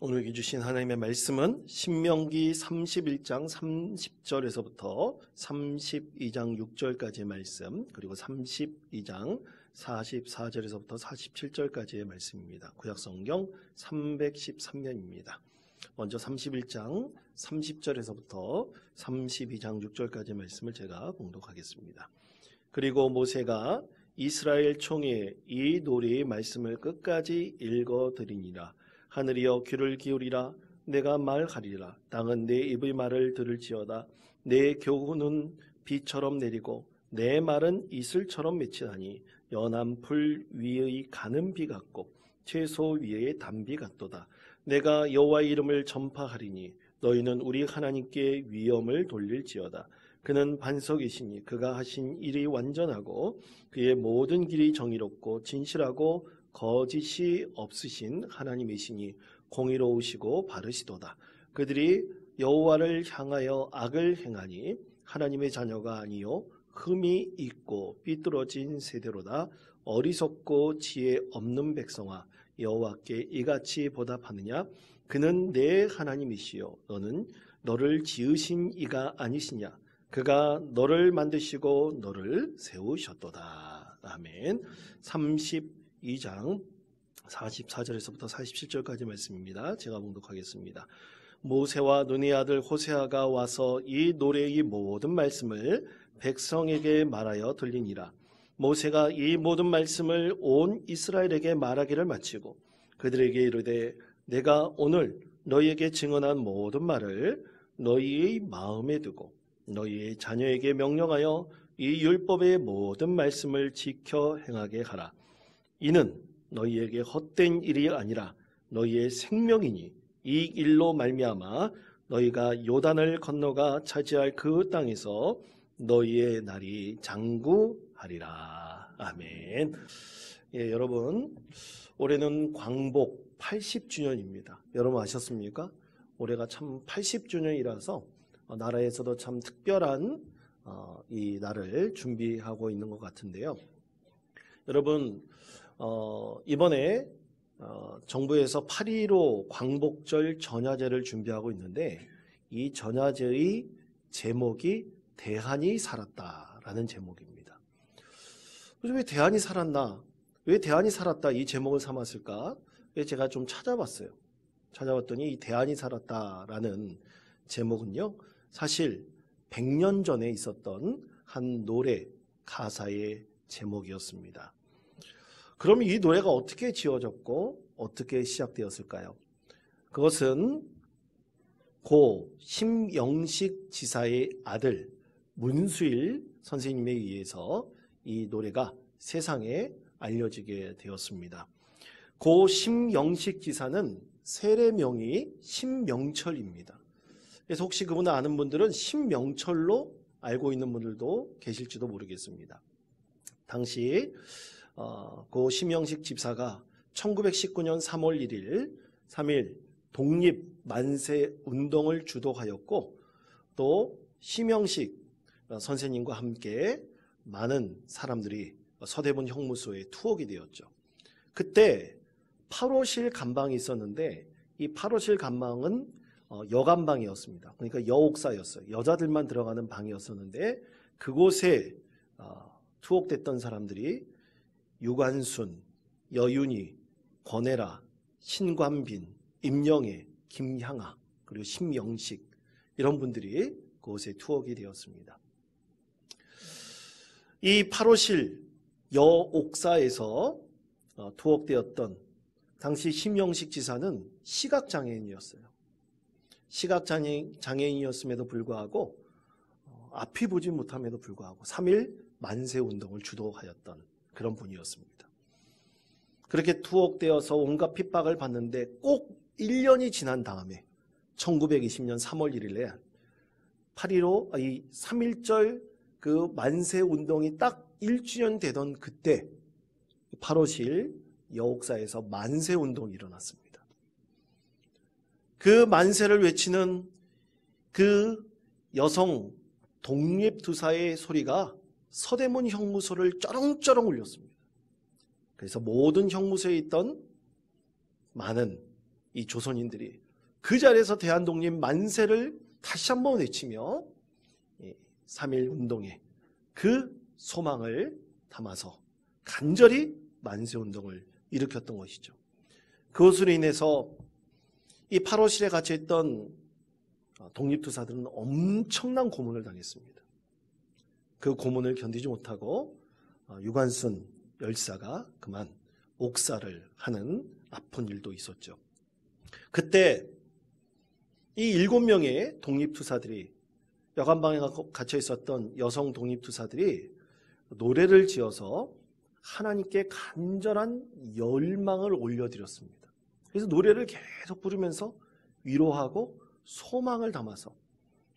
오늘 주신 하나님의 말씀은 신명기 31장 30절에서부터 32장 6절까지의 말씀, 그리고 32장 44절에서부터 47절까지의 말씀입니다. 구약성경 313면입니다. 먼저 31장 30절에서부터 32장 6절까지의 말씀을 제가 봉독하겠습니다. 그리고 모세가 이스라엘 총회에 이 노래의 말씀을 끝까지 읽어드리니라. 하늘이여 귀를 기울이라. 내가 말하리라. 땅은 내 입의 말을 들을지어다. 내 교훈은 비처럼 내리고 내 말은 이슬처럼 맺히나니 연한 풀 위의 가는 비 같고 채소 위의 단비 같도다. 내가 여호와의 이름을 전파하리니 너희는 우리 하나님께 위엄을 돌릴지어다. 그는 반석이시니 그가 하신 일이 완전하고 그의 모든 길이 정의롭고 진실하고 거짓이 없으신 하나님이시니 공의로우시고 바르시도다. 그들이 여호와를 향하여 악을 행하니 하나님의 자녀가 아니요 흠이 있고 삐뚤어진 세대로다. 어리석고 지혜 없는 백성아, 여호와께 이같이 보답하느냐? 그는 내 하나님이시요 너는 너를 지으신 이가 아니시냐? 그가 너를 만드시고 너를 세우셨도다. 아멘. 32장 44절에서부터 47절까지 말씀입니다. 제가 봉독하겠습니다. 모세와 눈의 아들 호세아가 와서 이 노래의 모든 말씀을 백성에게 말하여 들리니라. 모세가 이 모든 말씀을 온 이스라엘에게 말하기를 마치고 그들에게 이르되 내가 오늘 너희에게 증언한 모든 말을 너희의 마음에 두고 너희의 자녀에게 명령하여 이 율법의 모든 말씀을 지켜 행하게 하라. 이는 너희에게 헛된 일이 아니라 너희의 생명이니 이 일로 말미암아 너희가 요단을 건너가 차지할 그 땅에서 너희의 날이 장구하리라. 아멘. 예, 여러분, 올해는 광복 80주년입니다. 여러분 아셨습니까? 올해가 참 80주년이라서 나라에서도 참 특별한 이 날을 준비하고 있는 것 같은데요. 여러분, 이번에 정부에서 8.15 광복절 전야제를 준비하고 있는데 이 전야제의 제목이 대한이 살았다라는 제목입니다. 왜 대한이 살았나? 왜 대한이 살았다 이 제목을 삼았을까? 제가 좀 찾아봤어요. 찾아봤더니 이 대한이 살았다라는 제목은요, 사실 100년 전에 있었던 한 노래 가사의 제목이었습니다. 그럼 이 노래가 어떻게 지어졌고 어떻게 시작되었을까요? 그것은 고 심영식 지사의 아들 문수일 선생님에 의해서 이 노래가 세상에 알려지게 되었습니다. 고 심영식 지사는 세례명이 신명철입니다. 그래서 혹시 그분을 아는 분들은 신명철로 알고 있는 분들도 계실지도 모르겠습니다. 당시 고 심영식 집사가 1919년 3월 1일 3일 독립 만세 운동을 주도하였고 또 심영식 선생님과 함께 많은 사람들이 서대문 형무소에 투옥이 되었죠. 그때 8호실 감방이 있었는데 이 8호실 감방은 여감방이었습니다. 그러니까 여옥사였어요. 여자들만 들어가는 방이었었는데 그곳에 투옥됐던 사람들이 유관순, 여윤희, 권혜라, 신관빈, 임영애, 김향아, 그리고 심영식 이런 분들이 그곳에 투옥이 되었습니다. 이 8호실 여옥사에서 투옥되었던 당시 심영식 지사는 시각장애인이었어요. 시각장애인이었음에도 불구하고 앞이 보지 못함에도 불구하고 3.1 만세운동을 주도하였던 그런 분이었습니다. 그렇게 투옥되어서 온갖 핍박을 받는데 꼭 1년이 지난 다음에 1920년 3월 1일에 8.15 이 3.1절 그 만세운동이 딱 1주년 되던 그때 8호실 여옥사에서 만세운동이 일어났습니다. 그 만세를 외치는 그 여성 독립투사의 소리가 서대문 형무소를 쩌렁쩌렁 울렸습니다. 그래서 모든 형무소에 있던 많은 이 조선인들이 그 자리에서 대한독립 만세를 다시 한번 외치며 3.1 운동에 그 소망을 담아서 간절히 만세운동을 일으켰던 것이죠. 그것으로 인해서 이 8호실에 갇혀있던 독립투사들은 엄청난 고문을 당했습니다. 그 고문을 견디지 못하고 유관순 열사가 그만 옥살을 하는 아픈 일도 있었죠. 그때 이 7명의 독립투사들이 여관방에 갇혀 있었던 여성 독립투사들이 노래를 지어서 하나님께 간절한 열망을 올려드렸습니다. 그래서 노래를 계속 부르면서 위로하고 소망을 담아서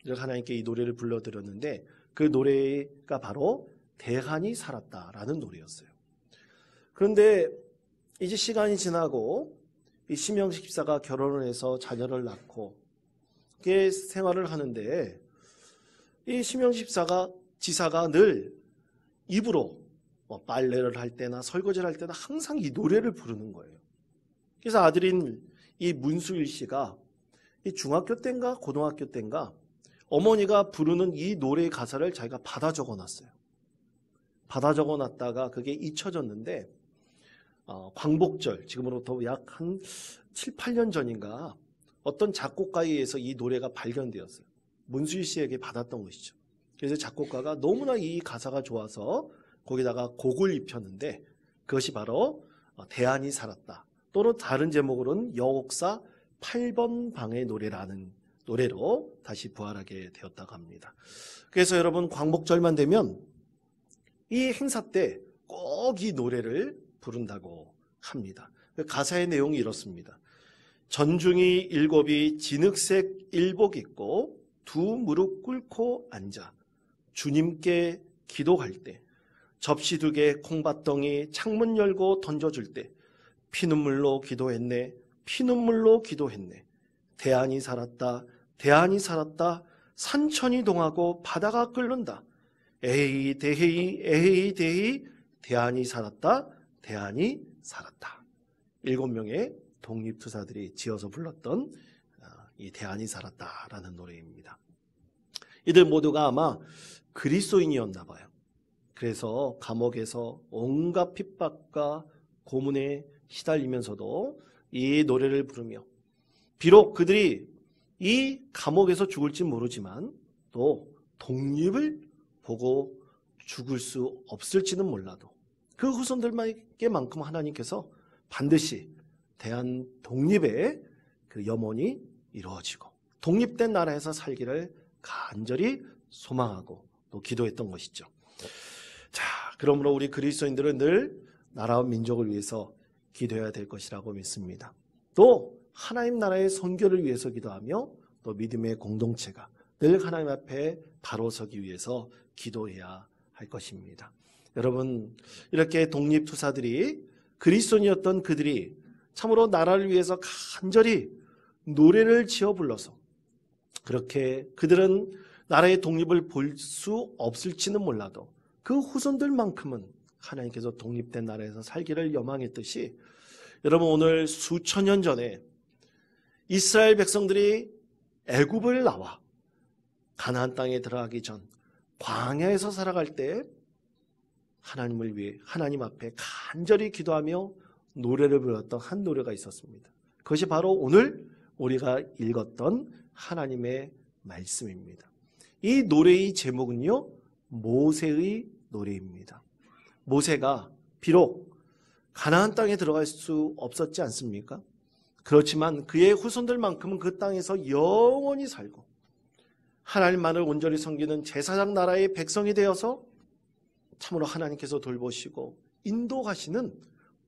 하나님께 이 노래를 불러드렸는데 그 노래가 바로 대한이 살았다라는 노래였어요. 그런데 이제 시간이 지나고 이 심영식 집사가 결혼을 해서 자녀를 낳고 그렇게 생활을 하는데 이 심영식 지사가 늘 입으로 빨래를 할 때나 설거지를 할 때나 항상 이 노래를 부르는 거예요. 그래서 아들인 이 문수일 씨가 이 중학교 때인가 고등학교 때인가 어머니가 부르는 이 노래의 가사를 자기가 받아 적어놨어요. 받아 적어놨다가 그게 잊혀졌는데 광복절, 지금으로부터 약 한 7, 8년 전인가 어떤 작곡가에 의해서 이 노래가 발견되었어요. 문수일 씨에게 받았던 것이죠. 그래서 작곡가가 너무나 이 가사가 좋아서 거기다가 곡을 입혔는데 그것이 바로 대한이 살았다. 또는 다른 제목으로는 여옥사 8번 방의 노래라는 노래로 다시 부활하게 되었다고 합니다. 그래서 여러분 광복절만 되면 이 행사 때 꼭 이 노래를 부른다고 합니다. 가사의 내용이 이렇습니다. 전중이 7이 진흙색 일복 입고 두 무릎 꿇고 앉아 주님께 기도할 때 접시 2개 콩밭덩이 창문 열고 던져줄 때 피눈물로 기도했네 피눈물로 기도했네 대한이 살았다 대한이 살았다 산천이 동하고 바다가 끓는다 에헤이 대헤이 에헤이 대헤이 대한이 살았다 대한이 살았다. 7명의 독립투사들이 지어서 불렀던 이 대한이 살았다라는 노래입니다. 이들 모두가 아마 그리스도인이었나 봐요. 그래서 감옥에서 온갖 핍박과 고문에 시달리면서도 이 노래를 부르며 비록 그들이 이 감옥에서 죽을지 모르지만 또 독립을 보고 죽을 수 없을지는 몰라도 그 후손들에게만큼 하나님께서 반드시 대한 독립의 그 염원이 이루어지고 독립된 나라에서 살기를 간절히 소망하고 또 기도했던 것이죠. 자, 그러므로 우리 그리스도인들은 늘 나라와 민족을 위해서 기도해야 될 것이라고 믿습니다. 또 하나님 나라의 선교를 위해서 기도하며 또 믿음의 공동체가 늘 하나님 앞에 바로 서기 위해서 기도해야 할 것입니다. 여러분, 이렇게 독립투사들이 그리스도인이었던 그들이 참으로 나라를 위해서 간절히 노래를 지어 불러서 그렇게 그들은 나라의 독립을 볼 수 없을지는 몰라도 그 후손들만큼은 하나님께서 독립된 나라에서 살기를 염원했듯이 여러분 오늘 수천 년 전에 이스라엘 백성들이 애굽을 나와 가나안 땅에 들어가기 전 광야에서 살아갈 때 하나님을 위해 하나님 앞에 간절히 기도하며 노래를 불렀던 한 노래가 있었습니다. 그것이 바로 오늘 우리가 읽었던 하나님의 말씀입니다. 이 노래의 제목은요, 모세의 노래입니다. 모세가 비록 가나안 땅에 들어갈 수 없었지 않습니까? 그렇지만 그의 후손들만큼은 그 땅에서 영원히 살고 하나님만을 온전히 섬기는 제사장 나라의 백성이 되어서 참으로 하나님께서 돌보시고 인도하시는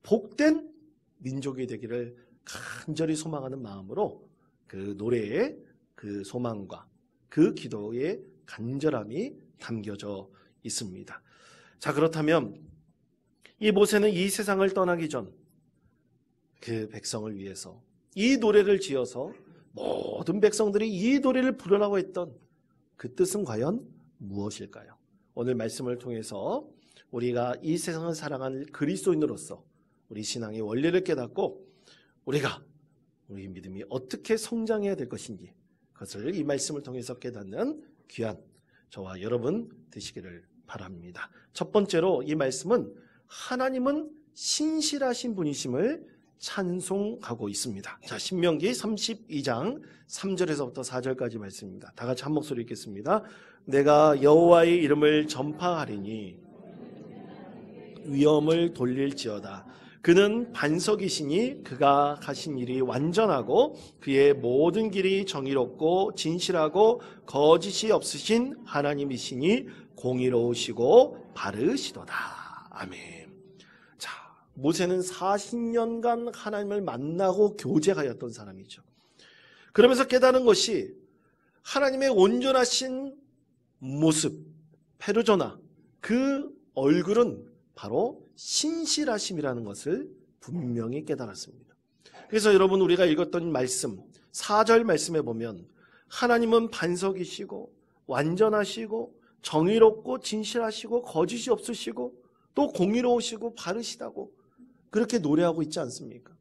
복된 민족이 되기를 간절히 소망하는 마음으로 그 노래의 그 소망과 그 기도의 간절함이 담겨져 있습니다. 자, 그렇다면 이 모세는 이 세상을 떠나기 전 그 백성을 위해서 이 노래를 지어서 모든 백성들이 이 노래를 부르라고 했던 그 뜻은 과연 무엇일까요? 오늘 말씀을 통해서 우리가 이 세상을 사랑하는 그리스도인으로서 우리 신앙의 원리를 깨닫고 우리가 우리 믿음이 어떻게 성장해야 될 것인지 그것을 이 말씀을 통해서 깨닫는 귀한 저와 여러분 되시기를 바랍니다. 첫 번째로 이 말씀은 하나님은 신실하신 분이심을 찬송하고 있습니다. 자, 신명기 32장 3절에서부터 4절까지 말씀입니다. 다 같이 한 목소리 읽겠습니다. 내가 여호와의 이름을 전파하리니 위엄을 돌릴지어다. 그는 반석이시니 그가 하신 일이 완전하고 그의 모든 길이 정의롭고 진실하고 거짓이 없으신 하나님이시니 공의로우시고 바르시도다. 아멘. 자, 모세는 40년간 하나님을 만나고 교제하였던 사람이죠. 그러면서 깨달은 것이 하나님의 온전하신 모습, 페르조나, 그 얼굴은 바로 신실하심이라는 것을 분명히 깨달았습니다. 그래서 여러분 우리가 읽었던 말씀 4절 말씀에 보면 하나님은 반석이시고 완전하시고 정의롭고 진실하시고 거짓이 없으시고 또 공의로우시고 바르시다고 그렇게 노래하고 있지 않습니까?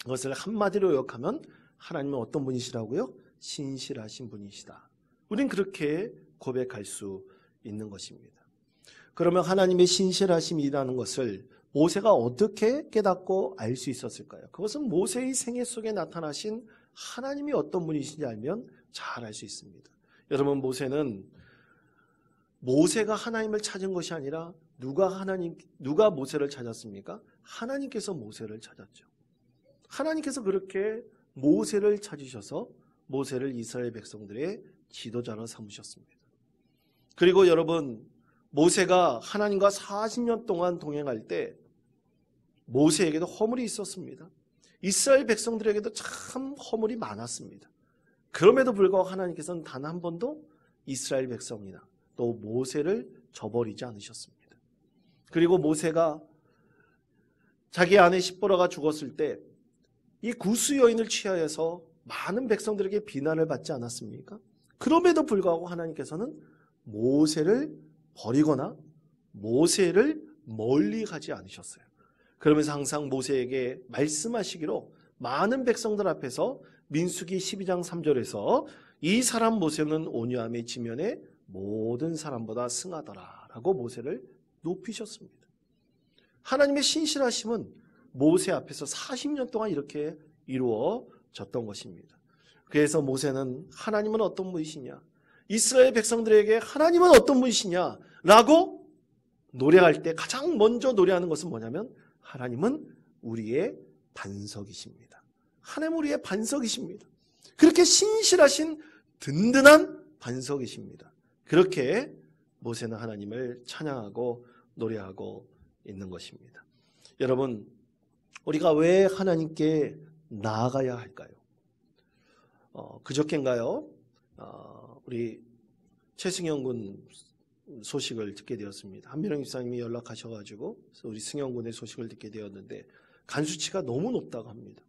그것을 한마디로 요약하면 하나님은 어떤 분이시라고요? 신실하신 분이시다. 우린 그렇게 고백할 수 있는 것입니다. 그러면 하나님의 신실하심이라는 것을 모세가 어떻게 깨닫고 알 수 있었을까요? 그것은 모세의 생애 속에 나타나신 하나님이 어떤 분이신지 알면 잘 알 수 있습니다. 여러분 모세가 하나님을 찾은 것이 아니라 누가 모세를 찾았습니까? 하나님께서 모세를 찾았죠. 하나님께서 그렇게 모세를 찾으셔서 모세를 이스라엘 백성들의 지도자로 삼으셨습니다. 그리고 여러분 모세가 하나님과 40년 동안 동행할 때 모세에게도 허물이 있었습니다. 이스라엘 백성들에게도 참 허물이 많았습니다. 그럼에도 불구하고 하나님께서는 단 한 번도 이스라엘 백성이나 또 모세를 저버리지 않으셨습니다. 그리고 모세가 자기 아내 십보라가 죽었을 때 이 구스 여인을 취하여서 많은 백성들에게 비난을 받지 않았습니까? 그럼에도 불구하고 하나님께서는 모세를 버리거나 모세를 멀리 가지 않으셨어요. 그러면서 항상 모세에게 말씀하시기로 많은 백성들 앞에서 민수기 12장 3절에서 이 사람 모세는 온유함의 지면에 모든 사람보다 승하더라 라고 모세를 높이셨습니다. 하나님의 신실하심은 모세 앞에서 40년 동안 이렇게 이루어졌던 것입니다. 그래서 모세는 하나님은 어떤 분이시냐, 이스라엘 백성들에게 하나님은 어떤 분이시냐 라고 노래할 때 가장 먼저 노래하는 것은 뭐냐면 하나님은 우리의 반석이십니다. 하나님은 우리의 반석이십니다. 그렇게 신실하신 든든한 반석이십니다. 그렇게 모세는 하나님을 찬양하고 노래하고 있는 것입니다. 여러분 우리가 왜 하나님께 나아가야 할까요? 그저께인가요? 우리 최승영 군 소식을 듣게 되었습니다. 한민영 집사님이 연락하셔가지고 우리 승영 군의 소식을 듣게 되었는데 간 수치가 너무 높다고 합니다.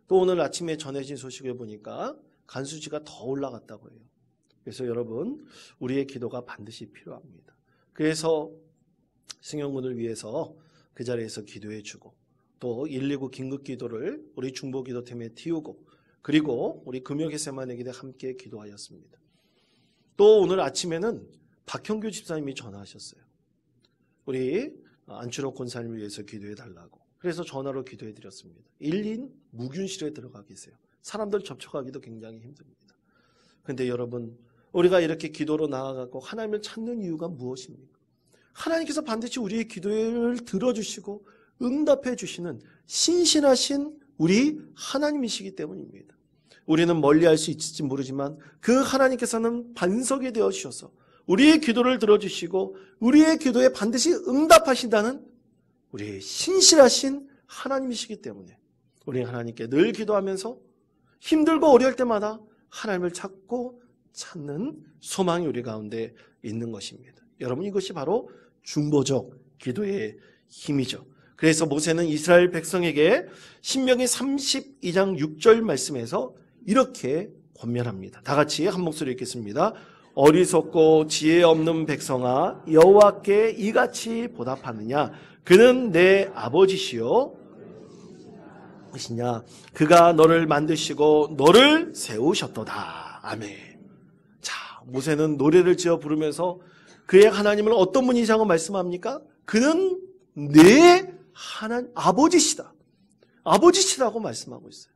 또 오늘 아침에 전해진 소식을 보니까 간 수치가 더 올라갔다고 해요. 그래서 여러분 우리의 기도가 반드시 필요합니다. 그래서 승영 군을 위해서 그 자리에서 기도해주고 또 119 긴급기도를 우리 중보기도팀에 띄우고 그리고 우리 금요개세만에게 함께 기도하였습니다. 또 오늘 아침에는 박형규 집사님이 전화하셨어요. 우리 안춘옥 권사님을 위해서 기도해달라고. 그래서 전화로 기도해드렸습니다. 1인 무균실에 들어가 계세요. 사람들 접촉하기도 굉장히 힘듭니다. 그런데 여러분 우리가 이렇게 기도로 나아가고 하나님을 찾는 이유가 무엇입니까? 하나님께서 반드시 우리의 기도를 들어주시고 응답해 주시는 신실하신 우리 하나님이시기 때문입니다. 우리는 멀리할 수 있을지 모르지만 그 하나님께서는 반석이 되어 주셔서 우리의 기도를 들어주시고 우리의 기도에 반드시 응답하신다는 우리의 신실하신 하나님이시기 때문에 우리 하나님께 늘 기도하면서 힘들고 어려울 때마다 하나님을 찾는 소망이 우리 가운데 있는 것입니다. 여러분 이것이 바로 중보적 기도의 힘이죠. 그래서 모세는 이스라엘 백성에게 신명기 32장 6절 말씀에서 이렇게 권면합니다. 다 같이 한 목소리 읽겠습니다. 어리석고 지혜 없는 백성아 여호와께 이같이 보답하느냐 그는 내 아버지시요 것이냐? 그가 너를 만드시고 너를 세우셨도다. 아멘. 자, 모세는 노래를 지어 부르면서 그의 하나님을 어떤 분이라고 말씀합니까? 그는 내 아버지시다. 아버지시라고 말씀하고 있어요.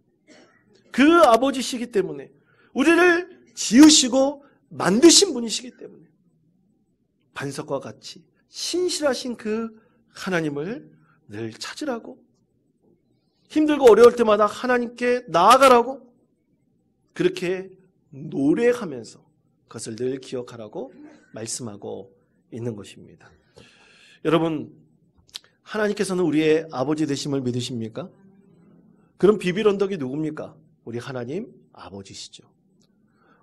그 아버지시기 때문에 우리를 지으시고 만드신 분이시기 때문에 반석과 같이 신실하신 그 하나님을 늘 찾으라고, 힘들고 어려울 때마다 하나님께 나아가라고, 그렇게 노래하면서 그것을 늘 기억하라고 말씀하고 있는 것입니다. 여러분, 하나님께서는 우리의 아버지 되심을 믿으십니까? 그럼 비빌 언덕이 누굽니까? 우리 하나님 아버지시죠.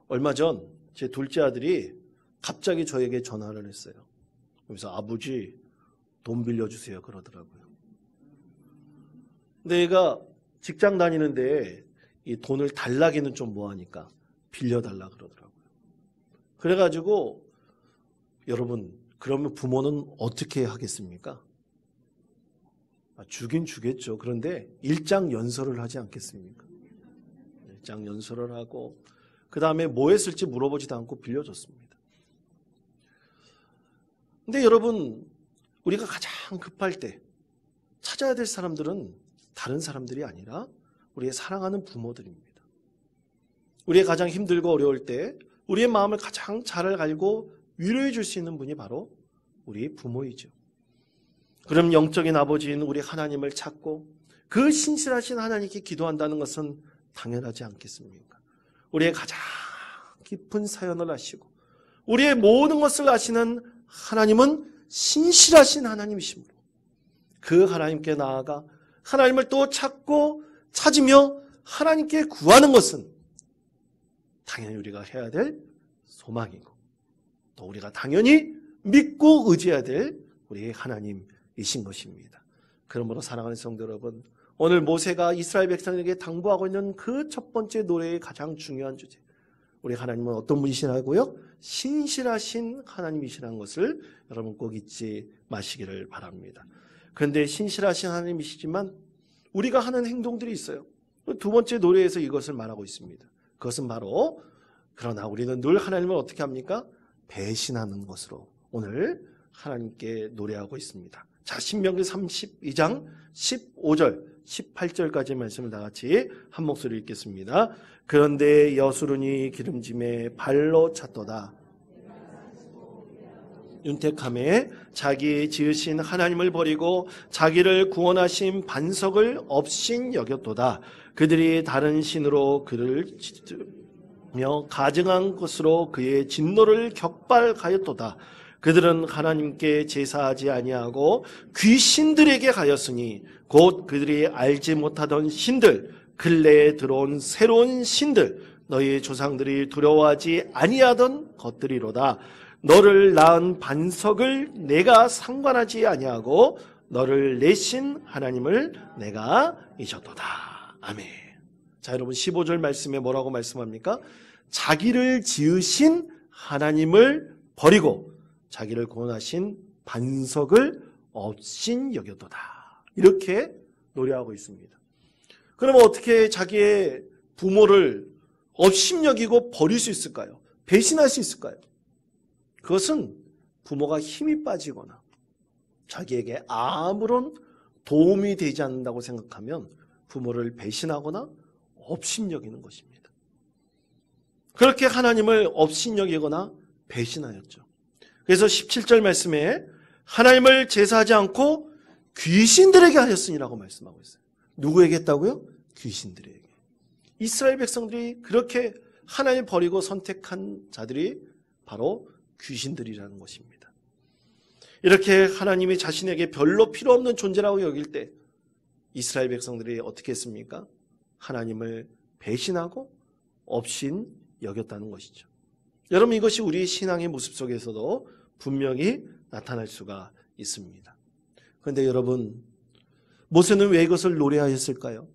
얼마 전 제 둘째 아들이 갑자기 저에게 전화를 했어요. 그래서 아버지 돈 빌려주세요 그러더라고요. 근데 얘가 직장 다니는데 이 돈을 달라기는 좀 뭐하니까 빌려달라 그러더라고요. 그래가지고 여러분, 그러면 부모는 어떻게 하겠습니까? 주긴 주겠죠. 그런데 일장연설을 하지 않겠습니까? 일장연설을 하고 그 다음에 뭐 했을지 물어보지도 않고 빌려줬습니다. 근데 여러분, 우리가 가장 급할 때 찾아야 될 사람들은 다른 사람들이 아니라 우리의 사랑하는 부모들입니다. 우리의 가장 힘들고 어려울 때 우리의 마음을 가장 잘 알고 위로해 줄 수 있는 분이 바로 우리 부모이죠. 그럼 영적인 아버지인 우리 하나님을 찾고 그 신실하신 하나님께 기도한다는 것은 당연하지 않겠습니까? 우리의 가장 깊은 사연을 아시고 우리의 모든 것을 아시는 하나님은 신실하신 하나님이시므로 그 하나님께 나아가 하나님을 또 찾고 찾으며 하나님께 구하는 것은 당연히 우리가 해야 될 소망이고 또 우리가 당연히 믿고 의지해야 될 우리의 하나님이신 것입니다. 그러므로 사랑하는 성도 여러분, 오늘 모세가 이스라엘 백성에게 당부하고 있는 그 첫 번째 노래의 가장 중요한 주제, 우리 하나님은 어떤 분이시라고요? 신실하신 하나님이시라는 것을 여러분 꼭 잊지 마시기를 바랍니다. 그런데 신실하신 하나님이시지만 우리가 하는 행동들이 있어요. 두 번째 노래에서 이것을 말하고 있습니다. 그것은 바로 그러나 우리는 늘 하나님을 어떻게 합니까? 배신하는 것으로 오늘 하나님께 노래하고 있습니다. 자, 신명기 32장 15절 18절까지 말씀을 다 같이 한 목소리 읽겠습니다. 그런데 여수론이 기름짐에 발로 찼도다. 윤택함에 자기 지으신 하나님을 버리고 자기를 구원하신 반석을 업신 여겼도다. 그들이 다른 신으로 그를 며 가증한 것으로 그의 진노를 격발하였도다. 그들은 하나님께 제사하지 아니하고 귀신들에게 가였으니 곧 그들이 알지 못하던 신들, 근래에 들어온 새로운 신들, 너희 조상들이 두려워하지 아니하던 것들이로다. 너를 낳은 반석을 내가 상관하지 아니하고 너를 내신 하나님을 내가 잊었도다. 아멘. 자, 여러분 15절 말씀에 뭐라고 말씀합니까? 자기를 지으신 하나님을 버리고 자기를 구원하신 반석을 업신 여겼도다. 이렇게 노래하고 있습니다. 그러면 어떻게 자기의 부모를 업신 여기고 버릴 수 있을까요? 배신할 수 있을까요? 그것은 부모가 힘이 빠지거나 자기에게 아무런 도움이 되지 않는다고 생각하면 부모를 배신하거나 업신 여기는 것입니다. 그렇게 하나님을 업신 여기거나 배신하였죠. 그래서 17절 말씀에 하나님을 제사하지 않고 귀신들에게 하였으니라고 말씀하고 있어요. 누구에게 했다고요? 귀신들에게. 이스라엘 백성들이 그렇게 하나님을 버리고 선택한 자들이 바로 귀신들이라는 것입니다. 이렇게 하나님이 자신에게 별로 필요 없는 존재라고 여길 때 이스라엘 백성들이 어떻게 했습니까? 하나님을 배신하고 업신 여겼다는 것이죠. 여러분, 이것이 우리 신앙의 모습 속에서도 분명히 나타날 수가 있습니다. 그런데 여러분, 모세는 왜 이것을 노래하였을까요?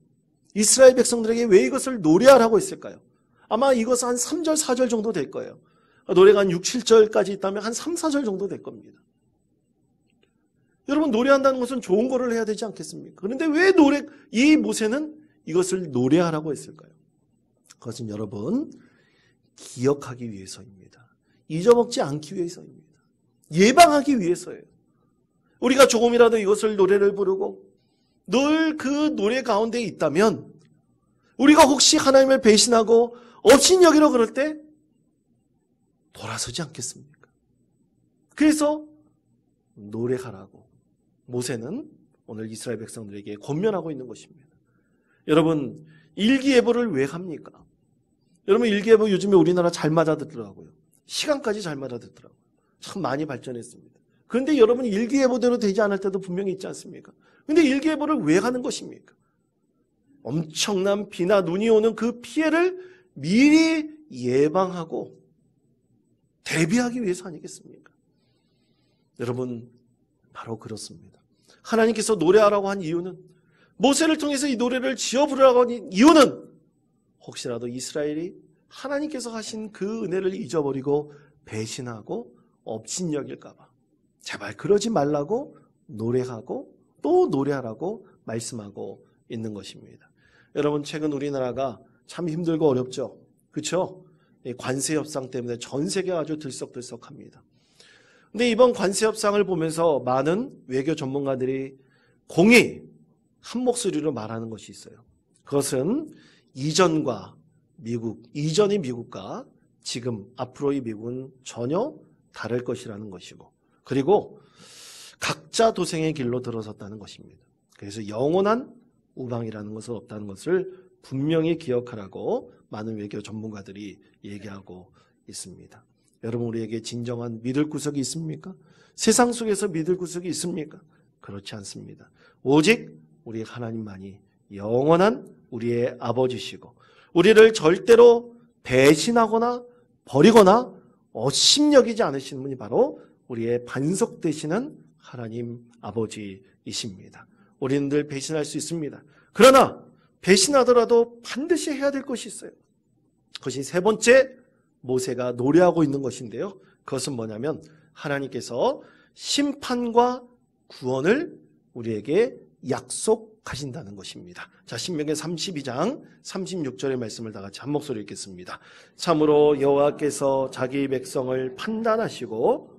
이스라엘 백성들에게 왜 이것을 노래하라고 했을까요? 아마 이것은 한 3절, 4절 정도 될 거예요. 노래가 한 6, 7절까지 있다면 한 3, 4절 정도 될 겁니다. 여러분, 노래한다는 것은 좋은 거를 해야 되지 않겠습니까? 그런데 왜 이 모세는 이것을 노래하라고 했을까요? 그것은 여러분 기억하기 위해서입니다. 잊어먹지 않기 위해서입니다. 예방하기 위해서예요. 우리가 조금이라도 이것을 노래를 부르고 늘 그 노래 가운데 있다면 우리가 혹시 하나님을 배신하고 업신여기로 그럴 때 돌아서지 않겠습니까? 그래서 노래하라고 모세는 오늘 이스라엘 백성들에게 권면하고 있는 것입니다. 여러분 일기예보를 왜 합니까? 여러분 일기예보 요즘에 우리나라 잘 맞아듣더라고요. 시간까지 잘 맞아듣더라고요. 참 많이 발전했습니다. 그런데 여러분 일기예보대로 되지 않을 때도 분명히 있지 않습니까? 그런데 일기예보를 왜 하는 것입니까? 엄청난 비나 눈이 오는 그 피해를 미리 예방하고 대비하기 위해서 아니겠습니까? 여러분 바로 그렇습니다. 하나님께서 노래하라고 한 이유는 모세를 통해서 이 노래를 지어 부르라고 한 이유는 혹시라도 이스라엘이 하나님께서 하신 그 은혜를 잊어버리고 배신하고 업신여길까 봐 제발 그러지 말라고 노래하고 또 노래하라고 말씀하고 있는 것입니다. 여러분 최근 우리나라가 참 힘들고 어렵죠. 그렇죠? 관세 협상 때문에 전 세계가 아주 들썩들썩합니다. 근데 이번 관세 협상을 보면서 많은 외교 전문가들이 공히 한 목소리로 말하는 것이 있어요. 그것은 이전이 미국과 지금 앞으로의 미국은 전혀 다를 것이라는 것이고 그리고 각자 도생의 길로 들어섰다는 것입니다. 그래서 영원한 우방이라는 것은 없다는 것을 분명히 기억하라고 많은 외교 전문가들이 얘기하고 있습니다. 여러분 우리에게 진정한 믿을 구석이 있습니까? 세상 속에서 믿을 구석이 있습니까? 그렇지 않습니다. 오직 우리 하나님만이 영원한 우리의 아버지시고 우리를 절대로 배신하거나 버리거나 업신여기지 않으시는 분이 바로 우리의 반석 되시는 하나님 아버지이십니다. 우리는 늘 배신할 수 있습니다. 그러나 배신하더라도 반드시 해야 될 것이 있어요. 그것이 세 번째 모세가 노래하고 있는 것인데요. 그것은 뭐냐면 하나님께서 심판과 구원을 우리에게 약속하신다는 것입니다. 자, 신명기 32장 36절의 말씀을 다 같이 한 목소리 읽겠습니다. 참으로 여호와께서 자기 백성을 판단하시고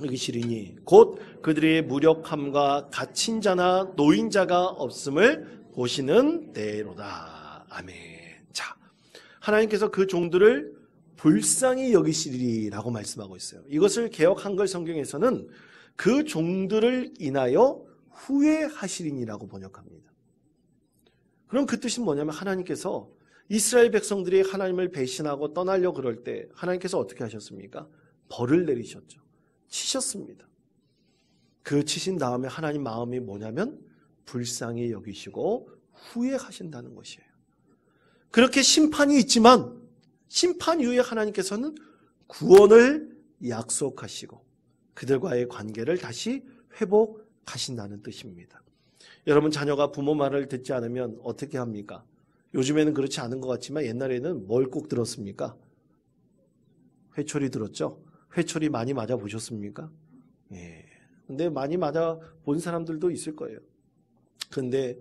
여기시리니 곧 그들의 무력함과 갇힌 자나 노인자가 없음을 보시는 때로다. 아멘. 자, 하나님께서 그 종들을 불쌍히 여기시리라고 말씀하고 있어요. 이것을 개역 한글 성경에서는 그 종들을 인하여 후회하시리니라고 번역합니다. 그럼 그 뜻은 뭐냐면 하나님께서 이스라엘 백성들이 하나님을 배신하고 떠나려고 그럴 때 하나님께서 어떻게 하셨습니까? 벌을 내리셨죠. 치셨습니다. 그 치신 다음에 하나님 마음이 뭐냐면 불쌍히 여기시고 후회하신다는 것이에요. 그렇게 심판이 있지만 심판 이후에 하나님께서는 구원을 약속하시고 그들과의 관계를 다시 회복하신다는 뜻입니다. 여러분 자녀가 부모 말을 듣지 않으면 어떻게 합니까? 요즘에는 그렇지 않은 것 같지만 옛날에는 뭘 꼭 들었습니까? 회초리 들었죠? 회초리 많이 맞아 보셨습니까? 예. 근데 많이 맞아 본 사람들도 있을 거예요. 근데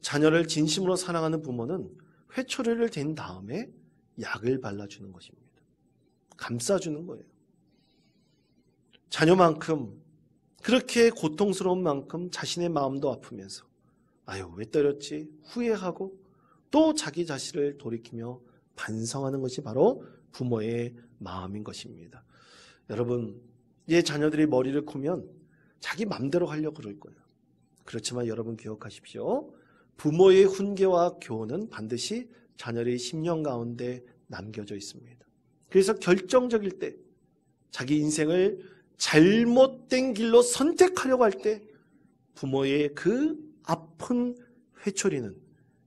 자녀를 진심으로 사랑하는 부모는 회초리를 댄 다음에 약을 발라주는 것입니다. 감싸주는 거예요. 자녀만큼 그렇게 고통스러운 만큼 자신의 마음도 아프면서 아유 왜 때렸지 후회하고 또 자기 자신을 돌이키며 반성하는 것이 바로 부모의 마음인 것입니다. 여러분 이 자녀들이 머리를 크면 자기 맘대로 하려고 그럴 거예요. 그렇지만 여러분 기억하십시오. 부모의 훈계와 교훈은 반드시 자녀의 심령 가운데 남겨져 있습니다. 그래서 결정적일 때 자기 인생을 잘못된 길로 선택하려고 할 때 부모의 그 아픈 회초리는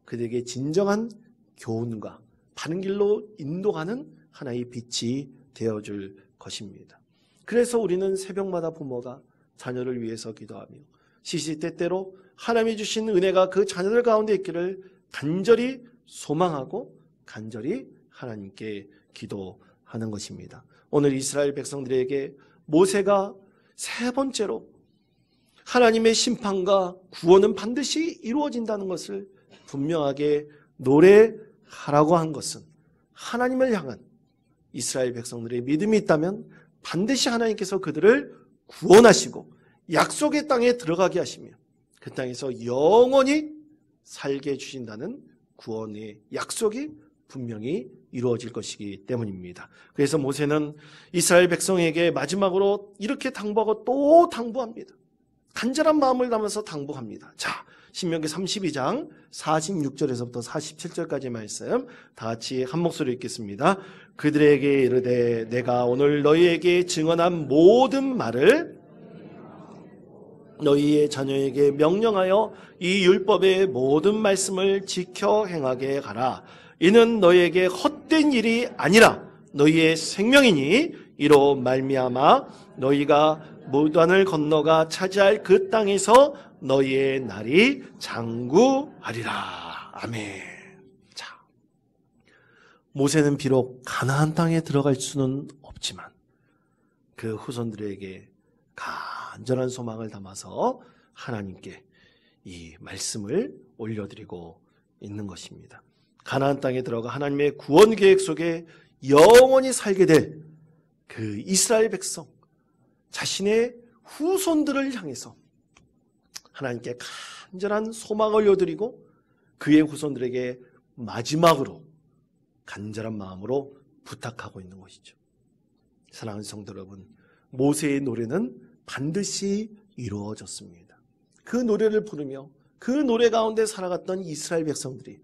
그들에게 진정한 교훈과 바른 길로 인도하는 하나의 빛이 되어줄 것입니다. 그래서 우리는 새벽마다 부모가 자녀를 위해서 기도하며 시시때때로 하나님이 주신 은혜가 그 자녀들 가운데 있기를 간절히 소망하고 간절히 하나님께 기도하는 것입니다. 오늘 이스라엘 백성들에게 모세가 세 번째로 하나님의 심판과 구원은 반드시 이루어진다는 것을 분명하게 노래하라고 한 것은 하나님을 향한 이스라엘 백성들의 믿음이 있다면 반드시 하나님께서 그들을 구원하시고 약속의 땅에 들어가게 하시며 그 땅에서 영원히 살게 해주신다는 구원의 약속이 분명히 이루어질 것이기 때문입니다. 그래서 모세는 이스라엘 백성에게 마지막으로 이렇게 당부하고 또 당부합니다. 간절한 마음을 담아서 당부합니다. 자, 신명기 32장 46절에서부터 47절까지 말씀 다 같이 한 목소리 읽겠습니다. 그들에게 이르되 내가 오늘 너희에게 증언한 모든 말을 너희의 자녀에게 명령하여 이 율법의 모든 말씀을 지켜 행하게 가라. 이는 너희에게 헛된 일이 아니라 너희의 생명이니 이로 말미암아 너희가 요단을 건너가 차지할 그 땅에서 너희의 날이 장구하리라. 아멘. 자, 모세는 비록 가나안 땅에 들어갈 수는 없지만 그 후손들에게 간절한 소망을 담아서 하나님께 이 말씀을 올려드리고 있는 것입니다. 가나안 땅에 들어가 하나님의 구원 계획 속에 영원히 살게 될 그 이스라엘 백성, 자신의 후손들을 향해서 하나님께 간절한 소망을 올려드리고 그의 후손들에게 마지막으로 간절한 마음으로 부탁하고 있는 것이죠. 사랑하는 성도 여러분, 모세의 노래는 반드시 이루어졌습니다. 그 노래를 부르며 그 노래 가운데 살아갔던 이스라엘 백성들이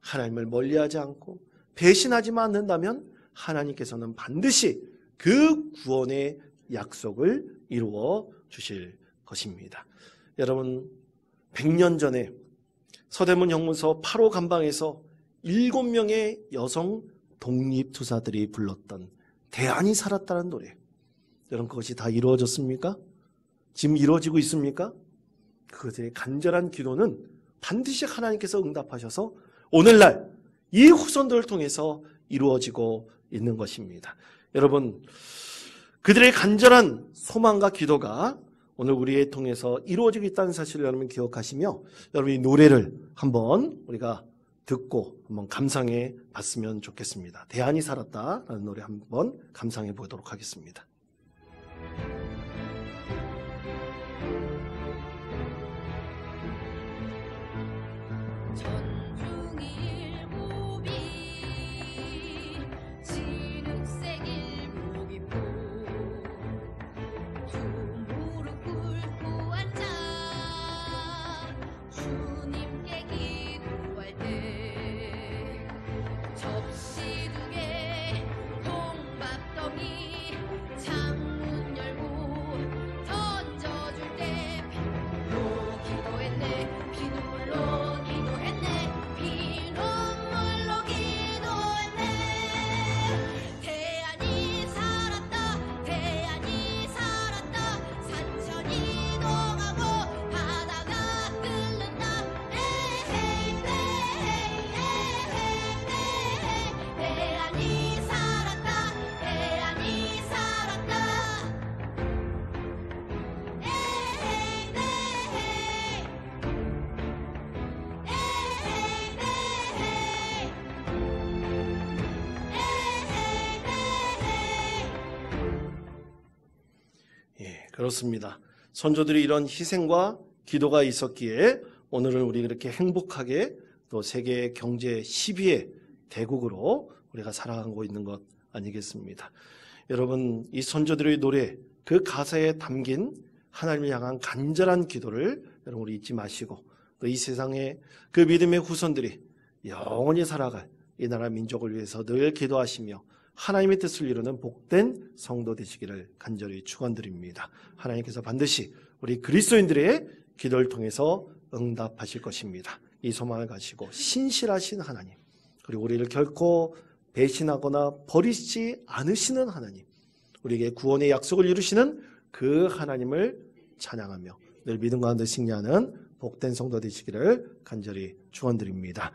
하나님을 멀리하지 않고 배신하지만 않는다면 하나님께서는 반드시 그 구원의 약속을 이루어 주실 것입니다. 여러분, 100년 전에 서대문 형무소 8호 감방에서 7명의 여성 독립투사들이 불렀던 대안이 살았다는 노래, 여러분 그것이 다 이루어졌습니까? 지금 이루어지고 있습니까? 그것의 간절한 기도는 반드시 하나님께서 응답하셔서 오늘날 이 후손들을 통해서 이루어지고 있는 것입니다. 여러분, 그들의 간절한 소망과 기도가 오늘 우리에 통해서 이루어지고 있다는 사실을 여러분 기억하시며 여러분 이 노래를 한번 우리가 듣고 한번 감상해 봤으면 좋겠습니다. 대안이 살았다라는 노래 한번 감상해 보도록 하겠습니다. 그렇습니다. 선조들이 이런 희생과 기도가 있었기에 오늘은 우리 그렇게 행복하게 또 세계 경제 10위의 대국으로 우리가 살아가고 있는 것 아니겠습니다. 여러분, 이 선조들의 노래, 그 가사에 담긴 하나님을 향한 간절한 기도를 여러분 우리 잊지 마시고 또 이 세상에 그 믿음의 후손들이 영원히 살아갈 이 나라 민족을 위해서 늘 기도하시며 하나님의 뜻을 이루는 복된 성도 되시기를 간절히 축원드립니다. 하나님께서 반드시 우리 그리스도인들의 기도를 통해서 응답하실 것입니다. 이 소망을 가지고 신실하신 하나님, 그리고 우리를 결코 배신하거나 버리지 않으시는 하나님, 우리에게 구원의 약속을 이루시는 그 하나님을 찬양하며 늘 믿음 가운데 승리하는 복된 성도 되시기를 간절히 축원드립니다.